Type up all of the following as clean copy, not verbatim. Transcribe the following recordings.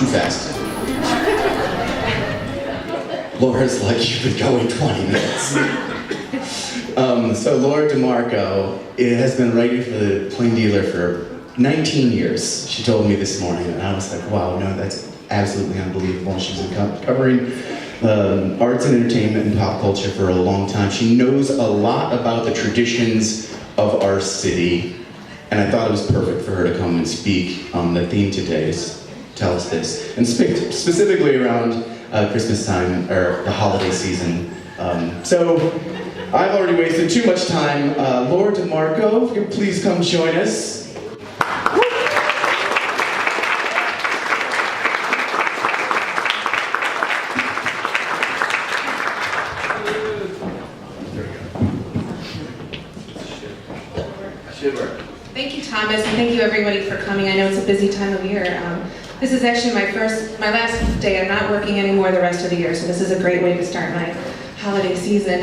too fast. Laura's like, you've been going 20 minutes. So Laura DeMarco has been writing for the Plain Dealer for 19 years. She told me this morning, and I was like, wow, no, that's absolutely unbelievable. She's been covering arts and entertainment and pop culture for a long time. She knows a lot about the traditions of our city, and I thought it was perfect for her to come and speak. The theme today is Tell Us This, and specifically around Christmas time, or the holiday season. So I've already wasted too much time. Laura DeMarco, if you could please come join us. Thank you, Thomas, and thank you everybody for coming. I know it's a busy time of year. This is actually my last day. I'm not working anymore the rest of the year, so this is a great way to start my holiday season.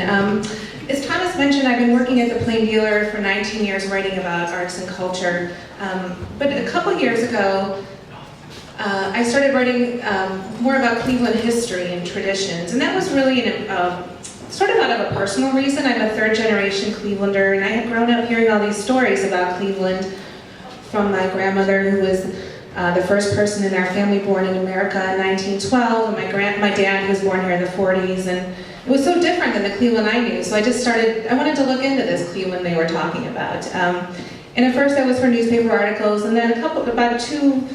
As Thomas mentioned, I've been working at the Plain Dealer for 19 years writing about arts and culture. But a couple years ago, I started writing more about Cleveland history and traditions, and that was really sort of out of a personal reason. I'm a third-generation Clevelander, and I had grown up hearing all these stories about Cleveland from my grandmother, who was the first person in our family born in America in 1912, and my dad, who was born here in the 40s, and it was so different than the Cleveland I knew, so I wanted to look into this Cleveland they were talking about. And at first that was for newspaper articles, and then about two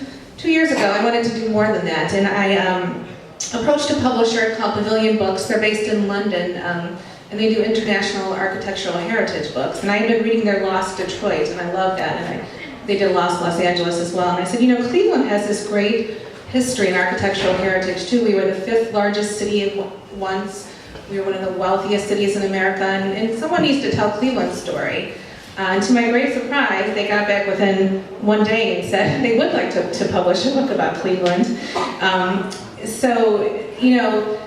years ago, I wanted to do more than that, and I approached a publisher called Pavilion Books. They're based in London, and they do international architectural heritage books. And I had been reading their Lost Detroit, and I loved that. And they did Lost Los Angeles as well. And I said, you know, Cleveland has this great history and architectural heritage too. We were the 5th largest city once. We were one of the wealthiest cities in America, and someone needs to tell Cleveland's story. And to my great surprise, they got back within one day and said they would like to publish a book about Cleveland. So, you know,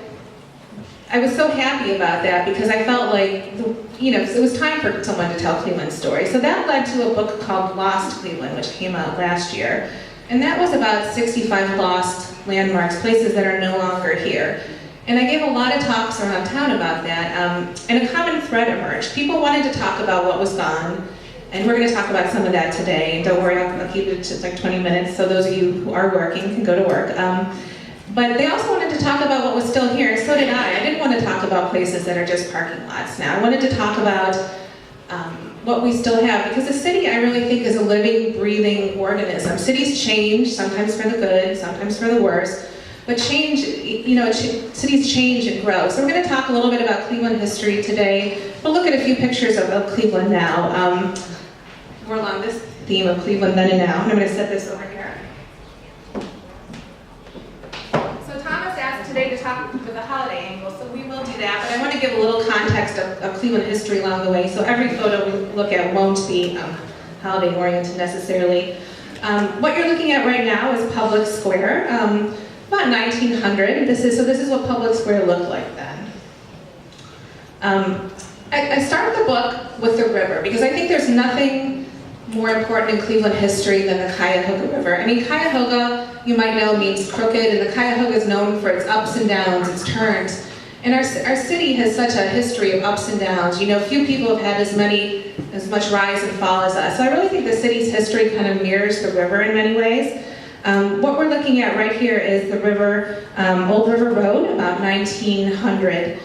I was so happy about that because I felt like, you know, it was time for someone to tell Cleveland's story. So that led to a book called Lost Cleveland, which came out last year. And that was about 65 lost landmarks, places that are no longer here. And I gave a lot of talks around town about that, and a common thread emerged. People wanted to talk about what was gone, and we're going to talk about some of that today. And don't worry, I'll keep it to like 20 minutes, so those of you who are working can go to work. But they also wanted to talk about what was still here, and so did I. I didn't want to talk about places that are just parking lots now. I wanted to talk about what we still have, because the city, I really think, is a living, breathing organism. Cities change, sometimes for the good, sometimes for the worse. But change, you know, cities change and grow. So we're going to talk a little bit about Cleveland history today. We'll look at a few pictures of Cleveland now. We're along this theme of Cleveland then and now. And I'm going to set this over here. So Thomas asked today to talk with the holiday angle, so we will do that. But I want to give a little context of Cleveland history along the way. So every photo we look at won't be holiday oriented necessarily. What you're looking at right now is Public Square. About 1900. This is what Public Square looked like then. I started the book with the river because I think there's nothing more important in Cleveland history than the Cuyahoga River. I mean, Cuyahoga, you might know, means crooked, and the Cuyahoga is known for its ups and downs, its turns. And our city has such a history of ups and downs. You know, few people have had as much rise and fall as us. So I really think the city's history kind of mirrors the river in many ways. What we're looking at right here is the river, Old River Road, about 1900.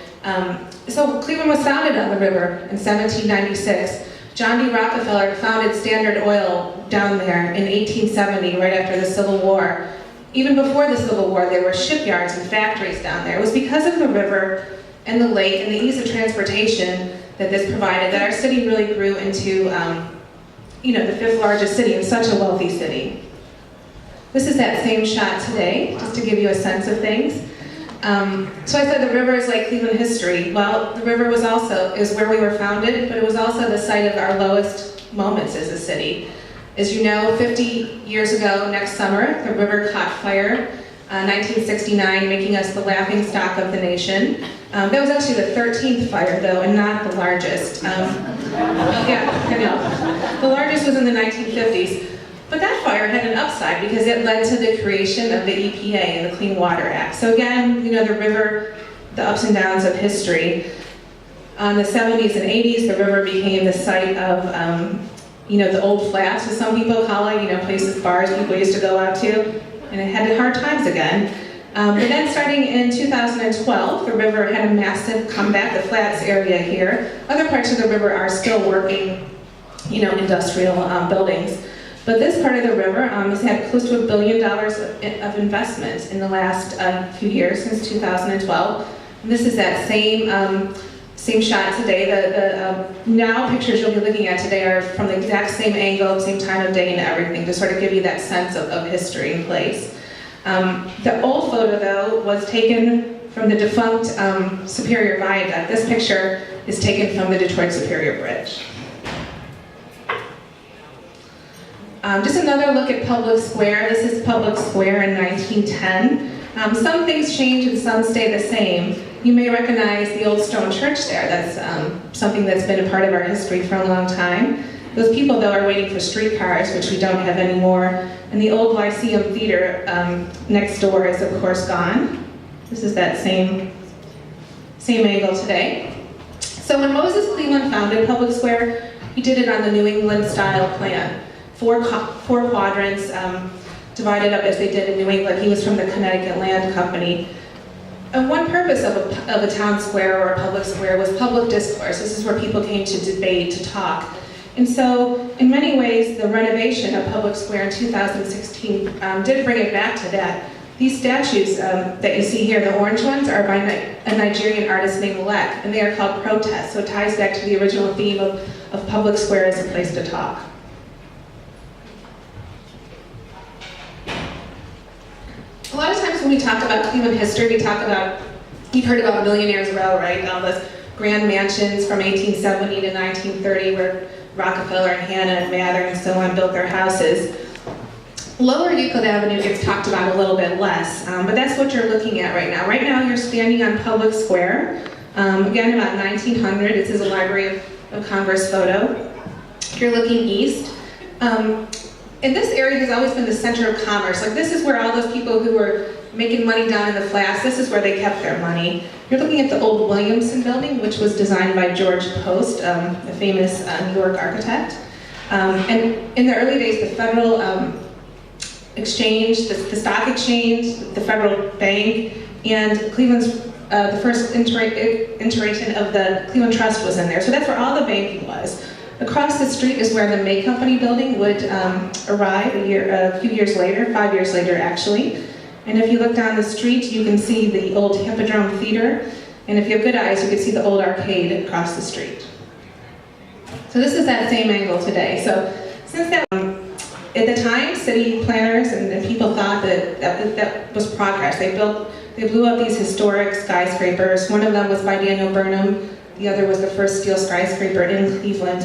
So Cleveland was founded on the river in 1796. John D. Rockefeller founded Standard Oil down there in 1870, right after the Civil War. Even before the Civil War, there were shipyards and factories down there. It was because of the river and the lake and the ease of transportation that this provided that our city really grew into, you know, the 5th largest city and such a wealthy city. This is that same shot today, just to give you a sense of things. So I said the river is like Cleveland history. Well, the river is where we were founded, but it was also the site of our lowest moments as a city. As you know, 50 years ago, next summer, the river caught fire, 1969, making us the laughingstock of the nation. That was actually the 13th fire, though, and not the largest. Yeah, I know. The largest was in the 1950s. But that fire had an upside because it led to the creation of the EPA and the Clean Water Act. So again, the river, the ups and downs of history. In the 70s and 80s, the river became the site of, the old flats, as some people call it, places, bars people used to go out to, and it had hard times again. But then starting in 2012, the river had a massive comeback, the flats area here. Other parts of the river are still working, industrial buildings. But this part of the river has had close to $1 billion of investment in the last few years, since 2012. And this is that same shot today. The now pictures you'll be looking at today are from the exact same angle, same time of day and everything, to sort of give you that sense of history and place. The old photo, though, was taken from the defunct Superior Viaduct. This picture is taken from the Detroit Superior Bridge. Just another look at Public Square. This is Public Square in 1910. Some things change and some stay the same. You may recognize the old stone church there. That's something that's been a part of our history for a long time. Those people, though, are waiting for streetcars, which we don't have anymore. And the old Lyceum Theatre next door is, of course, gone. This is that same angle today. So when Moses Cleveland founded Public Square, he did it on the New England-style plan. Four quadrants, divided up as they did in New England. He was from the Connecticut Land Company. And one purpose of a town square or a public square was public discourse. This is where people came to debate, to talk. And so, in many ways, the renovation of Public Square in 2016 did bring it back to that. These statues that you see here, the orange ones, are by a Nigerian artist named Lek, and they are called protests. So it ties back to the original theme of Public Square as a place to talk. A lot of times when we talk about Cleveland history, we talk about, you've heard about Millionaire's Row, right? All those grand mansions from 1870 to 1930 where Rockefeller and Hanna and Mather and so on built their houses. Lower Euclid Avenue gets talked about a little bit less, but that's what you're looking at right now. Right now you're standing on Public Square. Again, about 1900, this is a Library of Congress photo. You're looking east. And this area has always been the center of commerce. Like, this is where all those people who were making money down in the flats, this is where they kept their money. You're looking at the Old Williamson Building, which was designed by George Post, the famous New York architect. And in the early days, the Federal Exchange, the Stock Exchange, the Federal Bank, and Cleveland's, the first iteration of the Cleveland Trust was in there. So that's where all the banking was. Across the street is where the May Company building would arrive a few years later, 5 years later actually. And if you look down the street, you can see the old Hippodrome Theatre. And if you have good eyes, you can see the old arcade across the street. So this is that same angle today. So since that, at the time, city planners and people thought that was progress. They blew up these historic skyscrapers. One of them was by Daniel Burnham. The other was the first steel skyscraper in Cleveland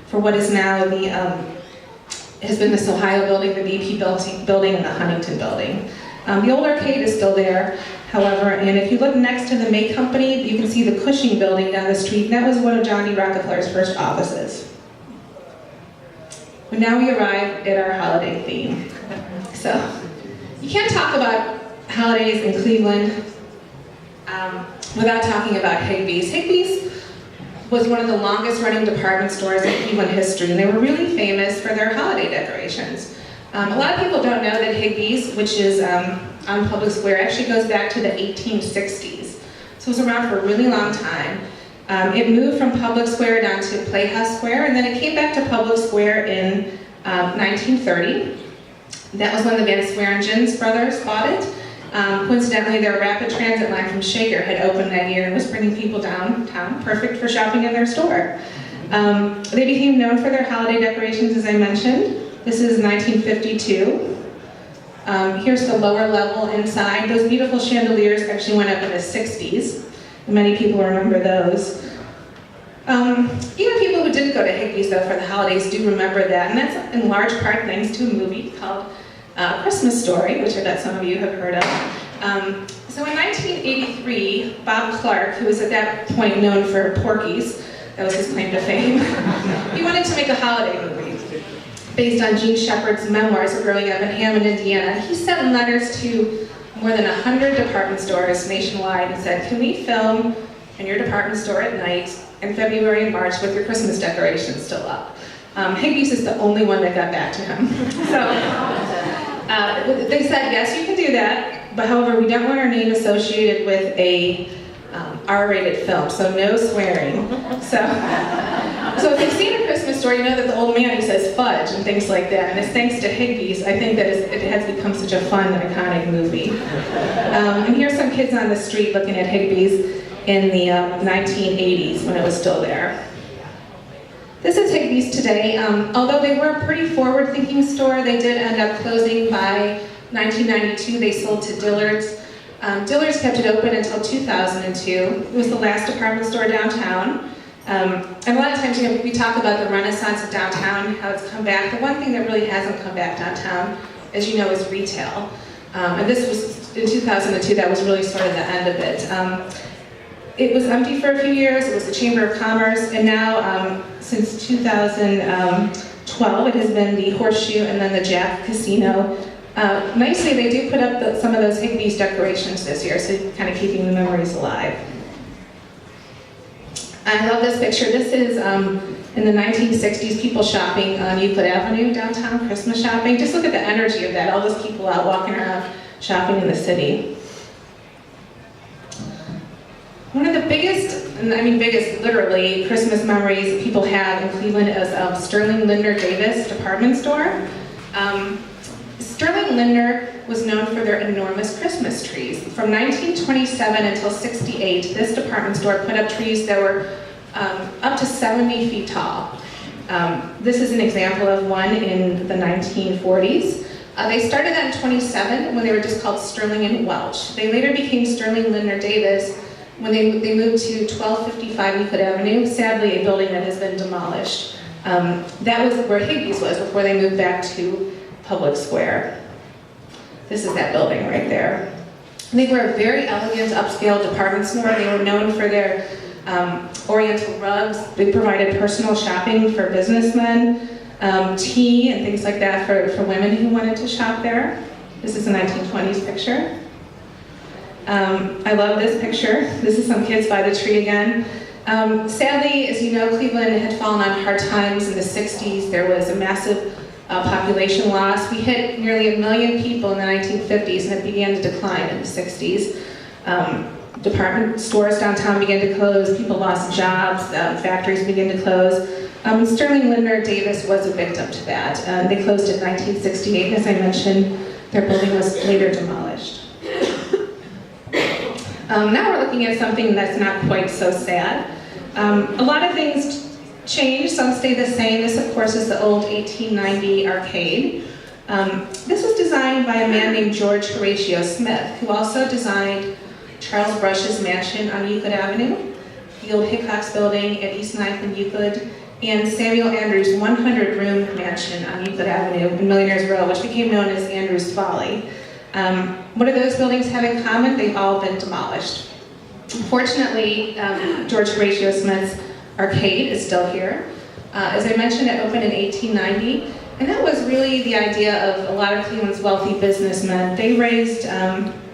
for what is now has been this Ohio building, the BP building, and the Huntington building. The old arcade is still there, however, and if you look next to the May Company, you can see the Cushing building down the street, and that was one of John D. Rockefeller's first offices. But now we arrive at our holiday theme. So, you can't talk about holidays in Cleveland without talking about Higbee's. Higbee's was one of the longest running department stores in Cleveland history, and they were really famous for their holiday decorations. A lot of people don't know that Higbee's, which is on Public Square, actually goes back to the 1860s. So it was around for a really long time. It moved from Public Square down to Playhouse Square, and then it came back to Public Square in 1930. That was when the Van Swearingen brothers bought it. Coincidentally, their rapid transit line from Shaker had opened that year and was bringing people downtown, perfect for shopping in their store. They became known for their holiday decorations, as I mentioned. This is 1952. Here's the lower level inside. Those beautiful chandeliers actually went up in the 60s. Many people remember those. Even people who didn't go to Higbee's, though, for the holidays do remember that, and that's in large part thanks to a movie called Christmas Story, which I bet some of you have heard of. So in 1983, Bob Clark, who was at that point known for Porky's, that was his claim to fame, he wanted to make a holiday movie. based on Gene Shepard's memoirs of growing up in Hammond, Indiana. He sent letters to more than 100 department stores nationwide and said, can we film in your department store at night in February and March with your Christmas decorations still up? Higbee's is the only one that got back to him. So they said, yes, you can do that, but however, we don't want our name associated with a R-rated film, so no swearing. So if you've seen A Christmas Story, you know that the old man, he says fudge and things like that, and it's thanks to Higbee's, I think that it has become such a fun, iconic movie. And here's some kids on the street looking at Higbee's in the 1980s when it was still there. This is Higbee's today. Although they were a pretty forward-thinking store, they did end up closing by 1992. They sold to Dillard's. Dillard's kept it open until 2002. It was the last department store downtown. And a lot of times, we talk about the renaissance of downtown, how it's come back. The one thing that really hasn't come back downtown, as you know, is retail. And this was, in 2002, that was really sort of the end of it. It was empty for a few years. It was the Chamber of Commerce, and now, since 2012, it has been the Horseshoe and then the Jack Casino. Nicely, they do put up some of those Higbee's decorations this year, so kind of keeping the memories alive. I love this picture. This is in the 1960s, people shopping on Euclid Avenue downtown, Christmas shopping. Just look at the energy of that, all those people out walking around shopping in the city. One of the biggest, and I mean biggest literally, Christmas memories people have in Cleveland is Sterling Lindner Davis department store. Sterling Lindner was known for their enormous Christmas trees. From 1927 until 68, this department store put up trees that were up to 70 feet tall. This is an example of one in the 1940s. They started that in 27 when they were just called Sterling and Welch. They later became Sterling Lindner Davis when they moved to 1255 Euclid Avenue, sadly a building that has been demolished. That was where Higbee's was before they moved back to Public Square. This is that building right there. They were a very elegant, upscale department store. They were known for their oriental rugs. They provided personal shopping for businessmen, tea and things like that for women who wanted to shop there. This is a 1920s picture. I love this picture. This is some kids by the tree again. Sadly, as you know, Cleveland had fallen on hard times in the 60s. There was a massive population loss. We hit nearly 1 million people in the 1950s, and it began to decline in the 60s. Department stores downtown began to close, people lost jobs, factories began to close. Sterling Lindner Davis was a victim to that. They closed in 1968, and as I mentioned, their building was later demolished. Now we're looking at something that's not quite so sad. A lot of things change, some stay the same. This, of course, is the old 1890 arcade. This was designed by a man named George Horatio Smith, who also designed Charles Brush's mansion on Euclid Avenue, the old Hickox building at East 9th and Euclid, and Samuel Andrews' 100-room mansion on Euclid Avenue in Millionaire's Row, which became known as Andrews Folly. What do those buildings have in common? They've all been demolished. Fortunately, George Horatio Smith's arcade is still here. As I mentioned, it opened in 1890, and that was really the idea of a lot of Cleveland's wealthy businessmen. They raised,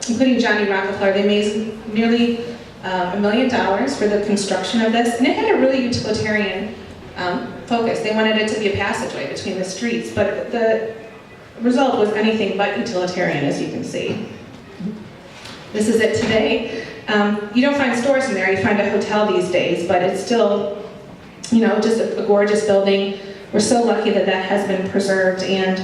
including Johnny Rockefeller, they raised nearly $1 million for the construction of this, and it had a really utilitarian focus. They wanted it to be a passageway between the streets, but the result was anything but utilitarian, as you can see. This is it today. You don't find stores in there, you find a hotel these days, but it's still, just a gorgeous building. We're so lucky that that has been preserved, and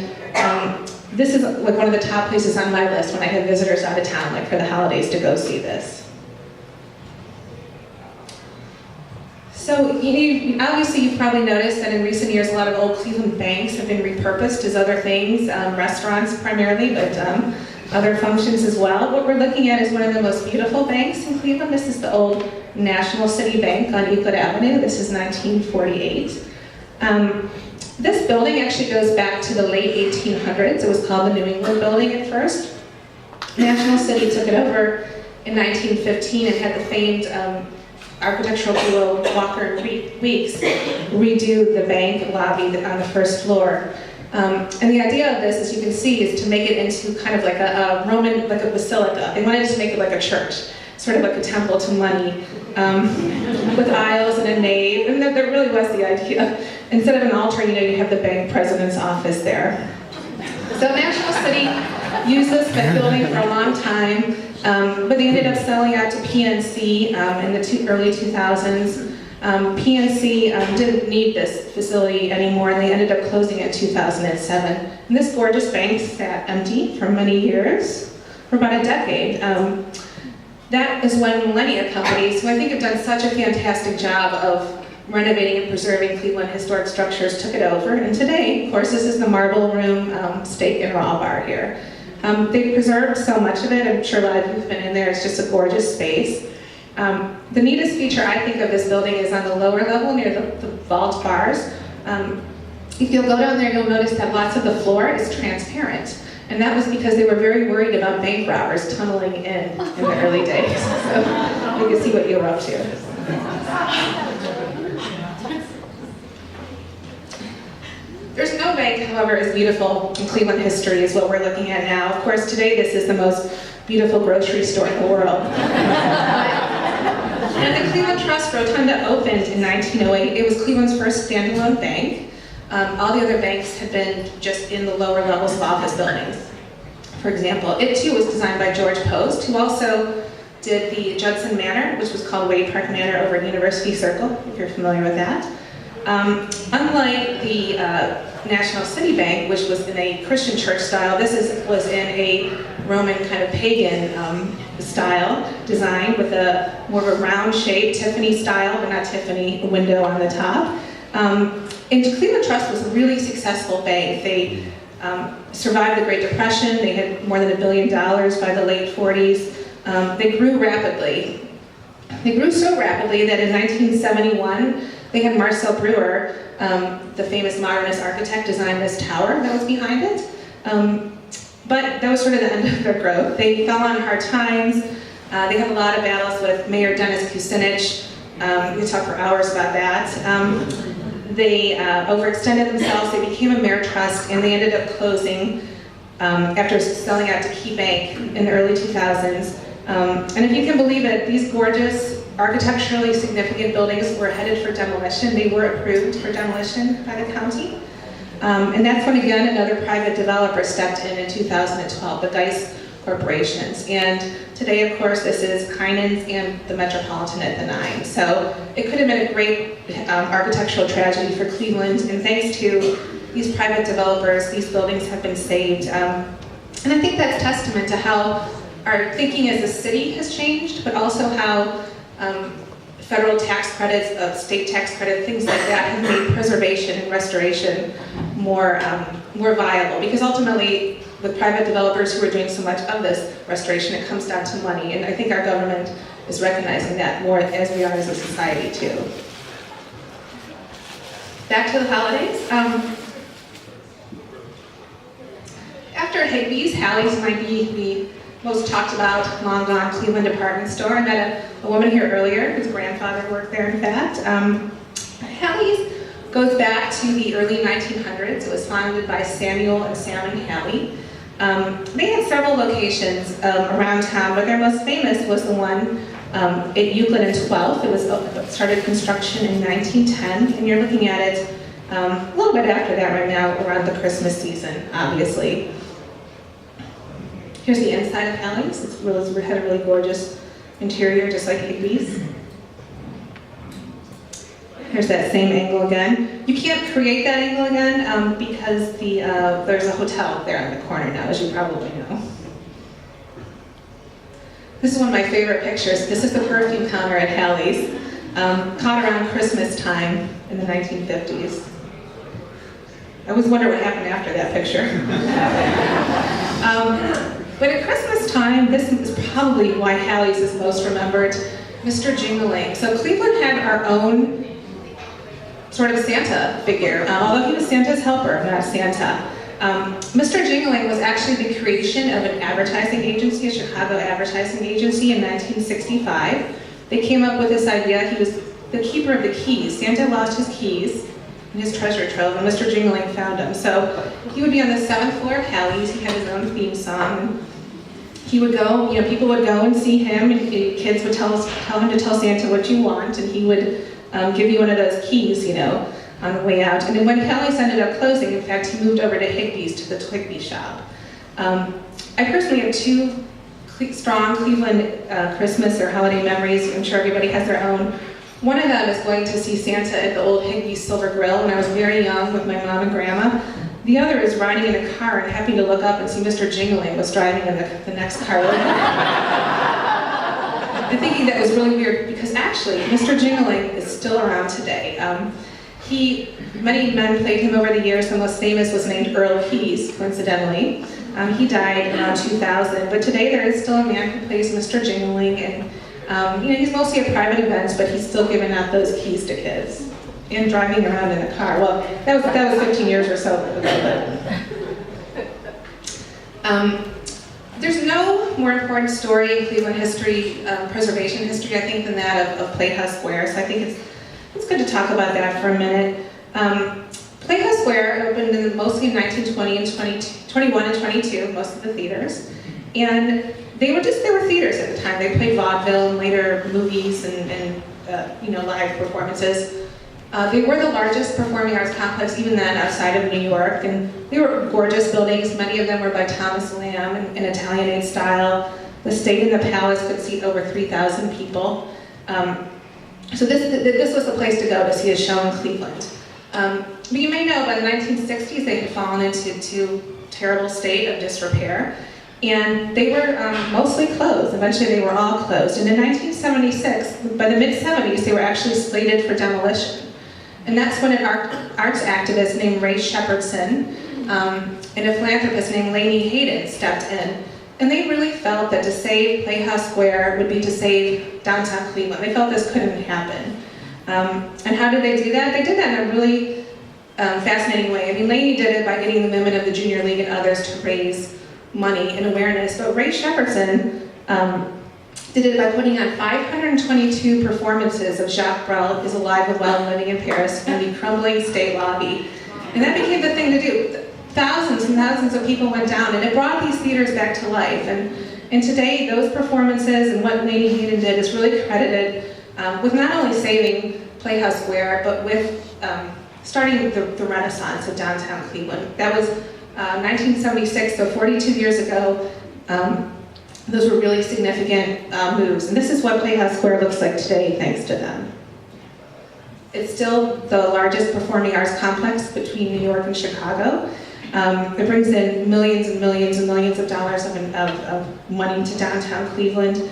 this is like one of the top places on my list when I have visitors out of town, like for the holidays, to go see this. So, obviously you've probably noticed that in recent years a lot of old Cleveland banks have been repurposed as other things, restaurants primarily, but other functions as well. What we're looking at is one of the most beautiful banks in Cleveland. This is the old National City Bank on Euclid Avenue. This is 1948. This building actually goes back to the late 1800s. It was called the New England Building at first. National City took it over in 1915 and had the famed architectural duo Walker and Weeks redo the bank lobby on the first floor. And the idea of this, as you can see, is to make it into kind of like a Roman, like a basilica. They wanted to make it like a church, sort of like a temple to money, with aisles and a nave, and that really was the idea. Instead of an altar, you have the bank president's office there. So National City used this building for a long time, but they ended up selling out to PNC in the early 2000s. PNC didn't need this facility anymore, and they ended up closing in 2007. And this gorgeous bank sat empty for many years, for about a decade. That is when millennia companies, who I think have done such a fantastic job of renovating and preserving Cleveland historic structures, took it over. And today, of course, this is the Marble Room Steak and Raw Bar here. They've preserved so much of it. I'm sure a lot of you have been in there. It's just a gorgeous space. The neatest feature I think of this building is on the lower level near the vault bars. If you'll go down there, you'll notice that lots of the floor is transparent. And that was because they were very worried about bank robbers tunneling in the early days. So you can see what you were up to. There's no bank, however, as beautiful in Cleveland history as what we're looking at now. Of course, today this is the most beautiful grocery store in the world. And the Cleveland Trust Rotunda opened in 1908. It was Cleveland's first standalone bank. All the other banks had been just in the lower levels of office buildings. For example, it too was designed by George Post, who also did the Judson Manor, which was called Wade Park Manor over at University Circle, if you're familiar with that. Unlike the National City Bank, which was in a Christian church style, this was in a Roman kind of pagan style design with a more of a round shape, Tiffany style, but not Tiffany, a window on the top. And Cleveland Trust was a really successful bank. They survived the Great Depression. They had more than $1 billion by the late 40s. They grew rapidly. They grew so rapidly that in 1971, they had Marcel Breuer, the famous modernist architect, design this tower that was behind it. But that was sort of the end of their growth. They fell on hard times. They had a lot of battles with Mayor Dennis Kucinich. We could talk for hours about that. They overextended themselves. They became a mayor trust, and they ended up closing after selling out to Key Bank in the early 2000s. And if you can believe it, these gorgeous, architecturally significant buildings were headed for demolition. They were approved for demolition by the county. And that's when, again, another private developer stepped in 2012, the Dice Corporations. And today, of course, this is Heinen's and the Metropolitan at the 9. So it could have been a great architectural tragedy for Cleveland, and thanks to these private developers, these buildings have been saved. And I think that's testament to how our thinking as a city has changed, but also how federal tax credits, state tax credits, things like that have made preservation and restoration more viable. Because ultimately, with private developers who are doing so much of this restoration, it comes down to money. And I think our government is recognizing that more as we are as a society too. Back to the holidays. After Higbee's, Hallie's might be the most talked about, long gone Cleveland department store. I met a woman here earlier whose grandfather worked there, in fact. Hallie's goes back to the early 1900s. It was founded by Samuel and Salmon Hallie. They had several locations around town, but their most famous was the one at Euclid and 12th. It was started construction in 1910, and you're looking at it a little bit after that right now, around the Christmas season, obviously. Here's the inside of Hallie's. It had a really gorgeous interior, just like Higbee's. Here's that same angle again. You can't create that angle again because there's a hotel there in the corner now, as you probably know. This is one of my favorite pictures. This is the perfume counter at Hallie's, caught around Christmas time in the 1950s. I always wonder what happened after that picture. But at Christmas time, this is probably why Hallie's is most remembered, Mr. Jingling. So Cleveland had our own sort of Santa figure, although he was Santa's helper, not Santa. Mr. Jingling was actually the creation of an advertising agency, a Chicago advertising agency in 1965. They came up with this idea. He was the keeper of the keys. Santa lost his keys, in his treasure trove, and Mr. Jingling found him. So he would be on the 7th floor of Hallie's. He had his own theme song. He would go, people would go and see him, and kids would tell him to tell Santa what you want, and he would give you one of those keys, on the way out. And then when Hallie's ended up closing, in fact, he moved over to Higbee's, to the Twigby shop. I personally have 2 strong Cleveland Christmas or holiday memories. I'm sure everybody has their own. One of them is going to see Santa at the old Higbee's Silver Grill when I was very young with my mom and grandma. The other is riding in a car and having to look up and see Mr. Jingling was driving in the next car over. I'm thinking that was really weird because actually Mr. Jingling is still around today. Many men played him over the years. The most famous was named Earl Keyes, coincidentally. He died around 2000, but today there is still a man who plays Mr. Jingling, and he's mostly at private events, but he's still giving out those keys to kids and driving around in a car. Well, that was 15 years or so ago. There's no more important story in Cleveland history, preservation history, I think, than that of Playhouse Square. So I think it's good to talk about that for a minute. Playhouse Square opened mostly in 1920 and 21 and 22, most of the theaters. And they were theaters at the time. They played vaudeville and later movies and live performances. They were the largest performing arts complex even then outside of New York, and they were gorgeous buildings. Many of them were by Thomas Lamb in Italianate style. The State and the Palace could seat over 3,000 people. So this was the place to go to see a show in Cleveland. But you may know by the 1960s they had fallen into terrible state of disrepair, and they were mostly closed. Eventually they were all closed. And in 1976, by the mid-70s, they were actually slated for demolition. And that's when an arts activist named Ray Shepherdson and a philanthropist named Laney Hayden stepped in. And they really felt that to save Playhouse Square would be to save downtown Cleveland. They felt this couldn't happen. And how did they do that? They did that in a really fascinating way. I mean, Laney did it by getting the women of the Junior League and others to raise money and awareness, but Ray Shepherdson did it by putting on 522 performances of Jacques Brel is Alive and Well Living in Paris in the crumbling state lobby. And that became the thing to do. Thousands and thousands of people went down, and it brought these theaters back to life. And today, those performances and what Laney Hayden did is really credited with not only saving Playhouse Square, but with starting the renaissance of downtown Cleveland. That was 1976, so 42 years ago. Those were really significant moves. And this is what Playhouse Square looks like today, thanks to them. It's still the largest performing arts complex between New York and Chicago. It brings in millions and millions and millions of dollars of money to downtown Cleveland.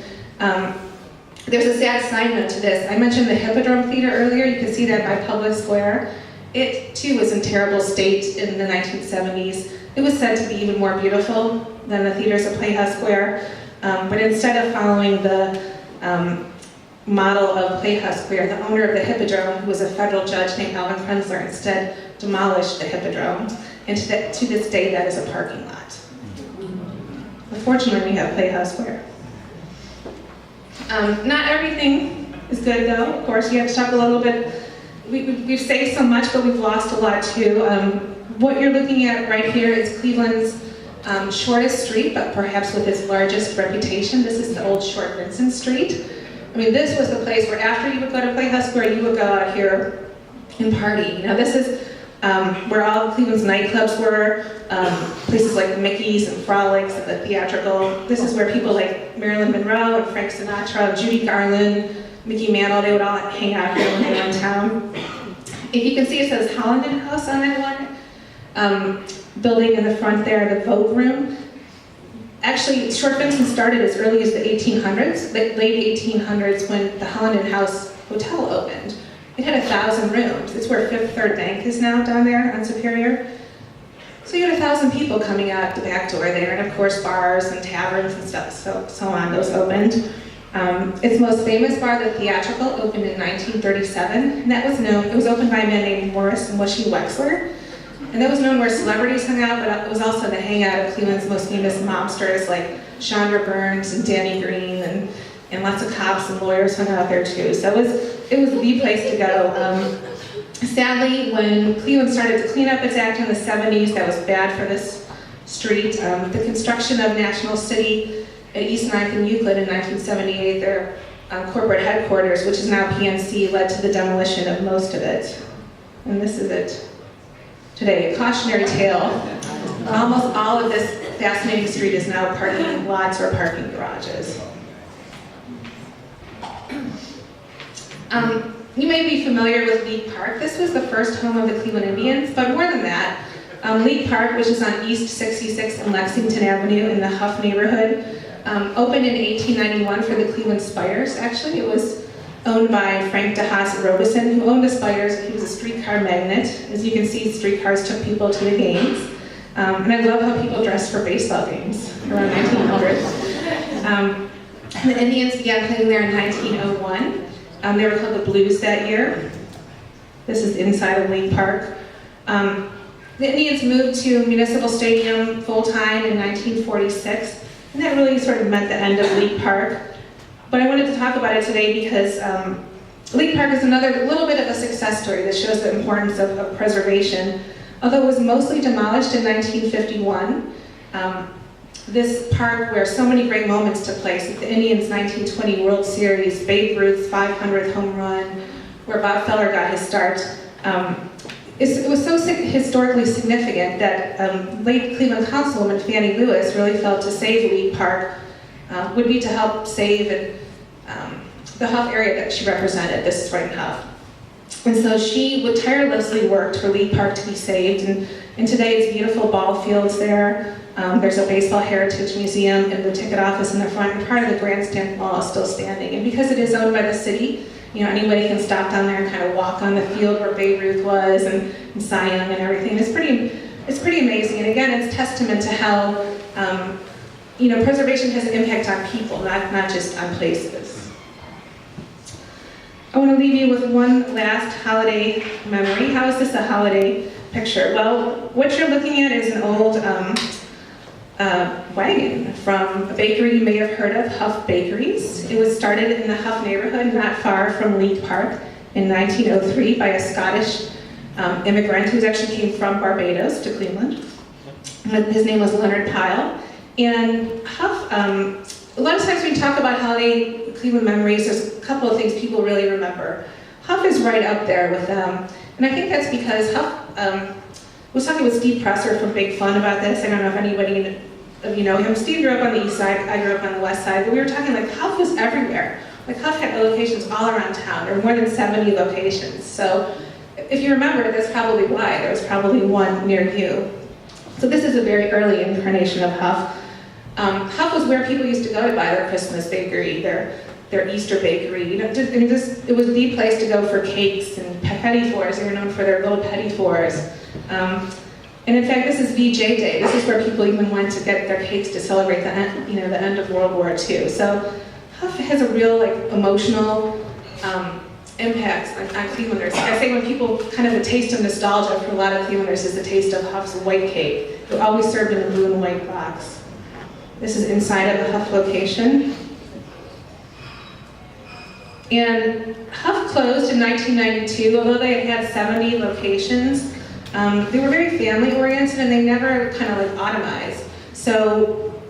There's a sad side note to this. I mentioned the Hippodrome Theatre earlier. You can see that by Public Square. It, too, was in terrible state in the 1970s. It was said to be even more beautiful than the theaters of Playhouse Square. But instead of following the model of Playhouse Square, the owner of the Hippodrome, who was a federal judge named Alvin Krenzler, instead demolished the Hippodrome. And to this day, that is a parking lot. Unfortunately, we have Playhouse Square. Not everything is good, though. Of course, you have to talk a little bit. We've saved so much, but we've lost a lot, too. What you're looking at right here is Cleveland's shortest street, but perhaps with its largest reputation. This is the old Short Vincent Street. I mean, this was the place where after you would go to Playhouse Square, you would go out here and party. This is where all of Cleveland's nightclubs were, places like Mickey's and Frolics and the Theatrical. This is where people like Marilyn Monroe and Frank Sinatra, Judy Garland, Mickey Mantle, they would all hang out here when they were in town. If you can see, it says Holland House on that one. Building in the front there, the Vogue Room. Actually, Short Vincent started as early as the 1800s, the late 1800s, when the Holland House Hotel opened. It had 1,000 rooms. It's where Fifth Third Bank is now, down there on Superior. So you had 1,000 people coming out the back door there, and of course bars and taverns and stuff, so on, those opened. Its most famous bar, the Theatrical, opened in 1937, and it was opened by a man named Morris and Wishy Wexler. And that was known where celebrities hung out, but it was also the hangout of Cleveland's most famous mobsters like Chandra Burns and Danny Green, and lots of cops and lawyers hung out there too. So it was the place to go. Sadly, when Cleveland started to clean up its act in the 70s, that was bad for this street. The construction of National City at East 9th and Euclid in 1978, their corporate headquarters, which is now PNC, led to the demolition of most of it. And this is it today, a cautionary tale. Almost all of this fascinating street is now parking lots or parking garages. You may be familiar with League Park. This was the first home of the Cleveland Indians, but more than that, League Park, which is on East 66 and Lexington Avenue in the Huff neighborhood, opened in 1891 for the Cleveland Spiders. Actually, it was owned by Frank DeHaas Robeson, who owned the Spiders. He was a streetcar magnate. As you can see, streetcars took people to the games. And I love how people dressed for baseball games around 1900. The Indians began playing there in 1901. They were called the Blues that year. This is inside of League Park. The Indians moved to Municipal Stadium full-time in 1946, and that really sort of meant the end of League Park. But I wanted to talk about it today because League Park is another little bit of a success story that shows the importance of preservation. Although it was mostly demolished in 1951, this park where so many great moments took place, like the Indians' 1920 World Series, Babe Ruth's 500th home run, where Bob Feller got his start, it was so historically significant that late Cleveland Councilwoman Fannie Lewis really felt to save League Park would be to help save the Huff area that she represented. This is right in Huff. And so she would tirelessly work for League Park to be saved, and today it's beautiful ball fields there. There's a baseball heritage museum and the ticket office in the front, and part of the grandstand wall is still standing. And because it is owned by the city, you know, anybody can stop down there and kind of walk on the field where Babe Ruth was and Cy Young and everything. It's pretty amazing. And again, it's testament to how preservation has an impact on people, not just on places. I want to leave you with one last holiday memory. How is this a holiday picture? Well, what you're looking at is an old wagon from a bakery you may have heard of, Huff Bakeries. It was started in the Huff neighborhood, not far from League Park, in 1903 by a Scottish immigrant who actually came from Barbados to Cleveland. His name was Leonard Pyle. And Huff, a lot of times when we talk about holiday Cleveland memories, there's a couple of things people really remember. Huff is right up there with them. And I think that's because Huff, I was talking with Steve Presser from Big Fun about this. I don't know if anybody of you know him. Steve grew up on the east side, I grew up on the west side, but we were talking like Huff was everywhere. Like Huff had locations all around town. There were more than 70 locations. So if you remember, that's probably why. There was probably one near you. So this is a very early incarnation of Huff. Huff was where people used to go to buy their Christmas bakery, their Easter bakery. You know, it was the place to go for cakes and petit fours. They were known for their little petit fours. And in fact, this is VJ Day. This is where people even went to get their cakes to celebrate the end of World War II. So Huff has a real emotional impact on Clevelanders. I say when people kind of the taste of nostalgia for a lot of Clevelanders is the taste of Huff's white cake. They're always served in a blue and white box. This is inside of the Huff location. And Huff closed in 1992, although they had 70 locations. They were very family-oriented and they never kind of automized. So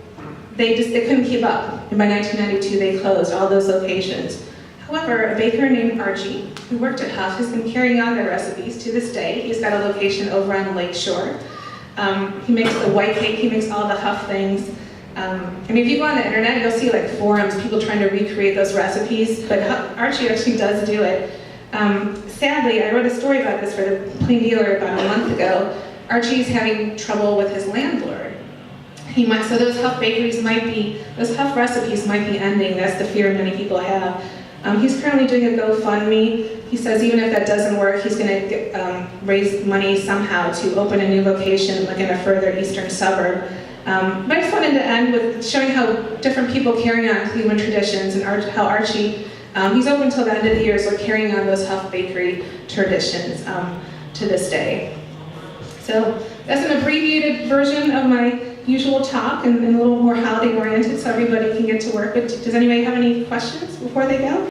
they couldn't keep up. And by 1992, they closed all those locations. However, a baker named Archie, who worked at Huff, has been carrying on their recipes to this day. He's got a location over on Lake Shore. He makes the white cake, he makes all the Huff things. And if you go on the internet, you'll see forums, people trying to recreate those recipes, but Archie actually does do it. Sadly, I wrote a story about this for the Plain Dealer about a month ago. Archie's having trouble with his landlord. So those Huff Huff recipes might be ending. That's the fear many people have. He's currently doing a GoFundMe. He says even if that doesn't work, he's going to raise money somehow to open a new location in a further eastern suburb. But I just wanted to end with showing how different people carry on Cleveland traditions and how Archie, he's open until the end of the year, so carrying on those Huff Bakery traditions to this day. So that's an abbreviated version of my usual talk and a little more holiday oriented so everybody can get to work. But does anybody have any questions before they go?